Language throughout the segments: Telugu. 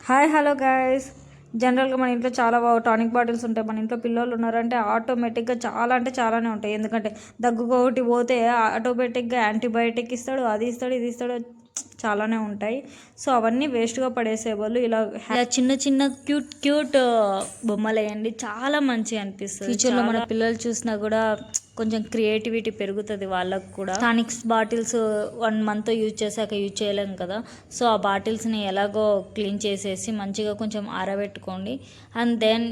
Hi hello guys. జనరల్గా మన ఇంట్లో చాలా టానిక్ బాటిల్స్ ఉంటాయి. మన ఇంట్లో పిల్లలు ఉన్నారంటే ఆటోమేటిక్గా చాలా అంటే చాలానే ఉంటాయి. ఎందుకంటే దగ్గుకోటి పోతే ఆటోమేటిక్గా యాంటీబయాటిక్ ఇస్తాడు, అది ఇస్తాడు, ఇది ఇస్తాడు, చాలానే ఉంటాయి. సో అవన్నీ వేస్ట్గా పడేసే వాళ్ళు ఇలా చిన్న చిన్న క్యూట్ క్యూట్ బొమ్మలు వేయండి, చాలా మంచిగా అనిపిస్తుంది. ఫ్యూచర్లో మన పిల్లలు చూసినా కూడా కొంచెం క్రియేటివిటీ పెరుగుతుంది వాళ్ళకు కూడా. టానిక్స్ బాటిల్స్ 1 month యూజ్ చేశాక యూజ్ చేయలేము కదా. సో ఆ బాటిల్స్ని ఎలాగో క్లీన్ చేసేసి మంచిగా కొంచెం ఆరబెట్టుకోండి. అండ్ దెన్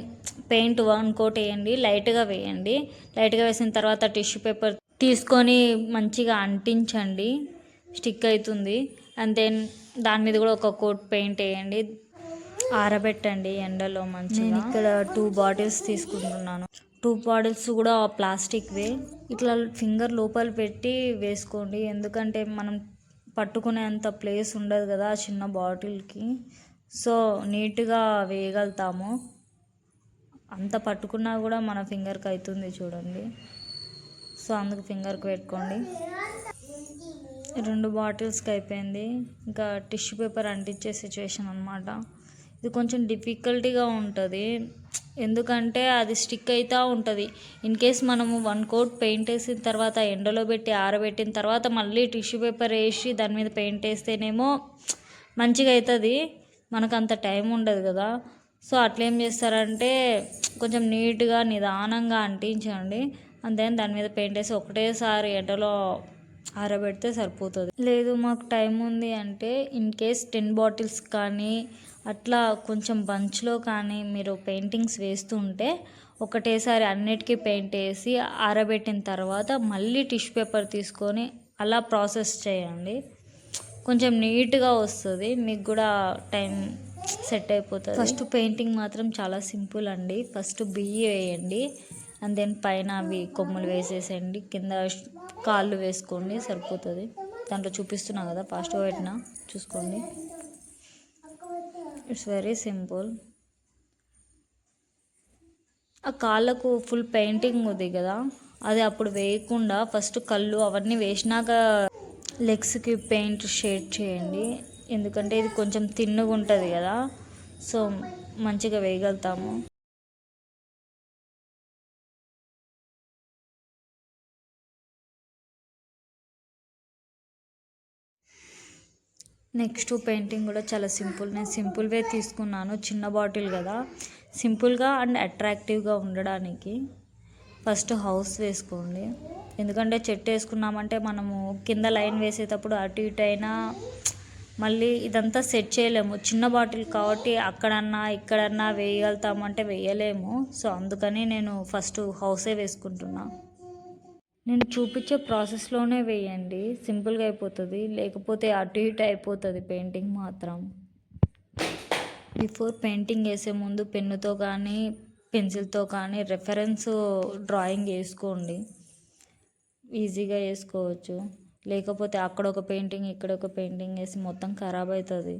పెయింట్ 1 coat వేయండి, లైట్గా వేయండి. లైట్గా వేసిన తర్వాత టిష్యూ పేపర్ తీసుకొని మంచిగా అంటించండి, స్టిక్ అవుతుంది. అండ్ దెన్ దాని మీద కూడా 1 coat పెయింట్ వేయండి, ఆరబెట్టండి ఎండలో మంచిగా. నేను ఇక్కడ 2 bottles తీసుకుంటున్నాను. 2 bottles కూడా ప్లాస్టిక్వే. ఇట్లా ఫింగర్ లోపల పెట్టి వేసుకోండి, ఎందుకంటే మనం పట్టుకునేంత ప్లేస్ ఉండదు కదా ఆ చిన్న బాటిల్కి. సో నీట్గా వేయగలుగుతాము. అంత పట్టుకున్నా కూడా మన ఫింగర్కి అవుతుంది చూడండి. సో అందుకు ఫింగర్కి పెట్టుకోండి. 2 బాటిల్స్కి అయిపోయింది. ఇంకా టిష్యూ పేపర్ అంటించే సిచ్యువేషన్ అనమాట. ఇది కొంచెం డిఫికల్టీగా ఉంటుంది, ఎందుకంటే అది స్టిక్ అవుతూ ఉంటుంది. ఇన్ కేస్ మనము 1 coat పెయింట్ వేసిన తర్వాత ఎండలో పెట్టి ఆరబెట్టిన తర్వాత మళ్ళీ టిష్యూ పేపర్ వేసి దాని మీద పెయింట్ వేస్తేనేమో మంచిగా అవుతుంది. మనకు అంత టైం ఉండదు కదా. సో అట్లేం చేస్తారంటే కొంచెం నీట్గా నిదానంగా అంటించండి. అండ్ దెన్ దాని మీద పెయింట్ వేసి ఒకటేసారి ఎండలో ఆరబెడితే సరిపోతుంది. లేదు మాకు టైం ఉంది అంటే ఇన్ కేస్ 10 bottles కానీ అట్లా కొంచెం బంచ్లో కానీ మీరు పెయింటింగ్స్ వేస్తూ ఉంటే ఒకటేసారి అన్నిటికీ పెయింట్ వేసి ఆరబెట్టిన తర్వాత మళ్ళీ టిష్యూ పేపర్ తీసుకొని అలా ప్రాసెస్ చేయండి. కొంచెం నీట్గా వస్తుంది, మీకు కూడా టైం సెట్ అయిపోతుంది. ఫస్ట్ పెయింటింగ్ మాత్రం చాలా సింపుల్ అండి. ఫస్ట్ బియ్యి వేయండి, అండ్ దెన్ పైన అవి కొమ్ములు వేసేసేయండి, కింద కాళ్ళు వేసుకోండి, సరిపోతుంది. దాంట్లో చూపిస్తున్నా కదా, ఫాస్ట్గా పెట్టినా చూసుకోండి. It's very simple. ఆ కాళ్ళకు ఫుల్ పెయింటింగ్ ఉంది కదా, అది అప్పుడు వేయకుండా ఫస్ట్ కళ్ళు అవన్నీ వేసినాక లెగ్స్కి పెయింట్ షేడ్ చేయండి, ఎందుకంటే ఇది కొంచెం తిన్నుగా ఉంటుంది కదా. సో మంచిగా వేయగలుగుతాము. నెక్స్ట్ పెయింటింగ్ కూడా చాలా సింపుల్. నేను సింపుల్వే తీసుకున్నాను, చిన్న బాటిల్ కదా, సింపుల్గా అండ్ అట్రాక్టివ్గా ఉండడానికి. ఫస్ట్ హౌస్ వేసుకోండి, ఎందుకంటే చెట్టు వేసుకున్నామంటే మనము కింద లైన్ వేసేటప్పుడు అటు ఇటు అయినా మళ్ళీ ఇదంతా సెట్ చేయలేము. చిన్న బాటిల్ కాబట్టి అక్కడన్నా ఇక్కడన్నా వేయగలుగుతామంటే వేయలేము. సో అందుకని నేను ఫస్ట్ హౌసే వేసుకుంటున్నా. నేను చూపించే ప్రాసెస్లోనే వేయండి, సింపుల్గా అయిపోతుంది. లేకపోతే అటు ఇటు అయిపోతుంది పెయింటింగ్ మాత్రం. బిఫోర్ పెయింటింగ్ వేసే ముందు పెన్నుతో కానీ పెన్సిల్తో కానీ రెఫరెన్స్ డ్రాయింగ్ వేసుకోండి, ఈజీగా వేసుకోవచ్చు. లేకపోతే అక్కడ ఒక పెయింటింగ్ ఇక్కడ ఒక పెయింటింగ్ వేసి మొత్తం ఖరాబ్ అవుతుంది.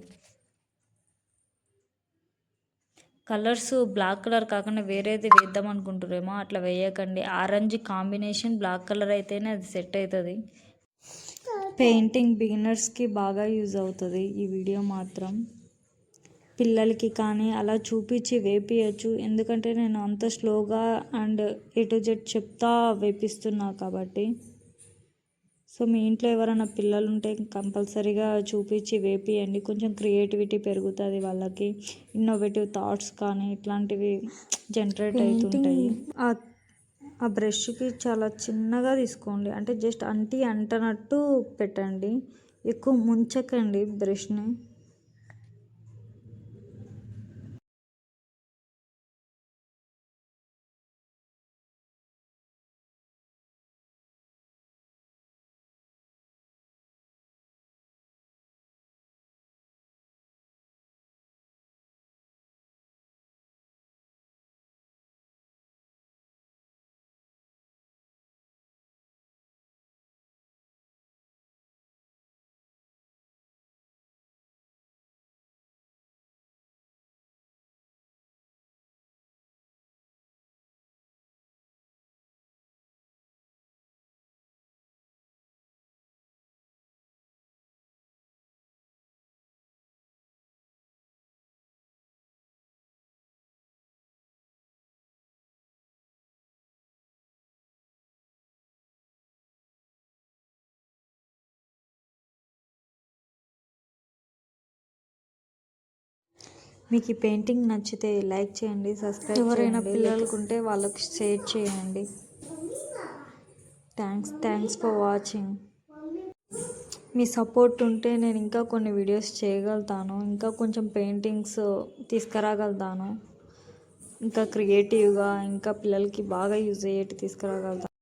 కలర్స్ బ్లాక్ కలర్ కాకుండా వేరేది వేద్దాం అనుకుంటారేమో, అట్లా వేయకండి. ఆరెంజ్ కాంబినేషన్ బ్లాక్ కలర్ అయితేనే అది సెట్ అవుతుంది. పెయింటింగ్ బిగినర్స్కి బాగా యూజ్ అవుతుంది ఈ వీడియో మాత్రం. పిల్లలకి కానీ అలా చూపించి వేపించచ్చు, ఎందుకంటే నేను అంత స్లోగా అండ్ A to Z చెప్తా వేపిస్తున్నా కాబట్టి. సో మీ ఇంట్లో ఎవరైనా పిల్లలు ఉంటే కంపల్సరీగా చూపించి వేపియండి, కొంచెం క్రియేటివిటీ పెరుగుతుంది వాళ్ళకి. ఇన్నోవేటివ్ థాట్స్ కానీ ఇట్లాంటివి జనరేట్ అవుతుంటాయి. ఆ బ్రష్కి చాలా చిన్నగా తీసుకోండి, అంటే జస్ట్ అంటనట్టు పెట్టండి, ఎక్కువ ముంచకండి బ్రష్ని. మీకు ఈ పెయింటింగ్ నచ్చితే లైక్ చేయండి, సబ్స్క్రైబ్ ఎవరైనా పిల్లలకు ఉంటే వాళ్ళకి షేర్ చేయండి. Thanks for watching. Me support ఉంటే నేను ఇంకా కొన్ని వీడియోస్ చేయగలుగుతాను, ఇంకా కొంచెం పెయింటింగ్స్ తీసుకురాగలుగుతాను, ఇంకా క్రియేటివ్గా ఇంకా పిల్లలకి బాగా యూజ్ అయ్యేటి తీసుకురాగలుగుతాను.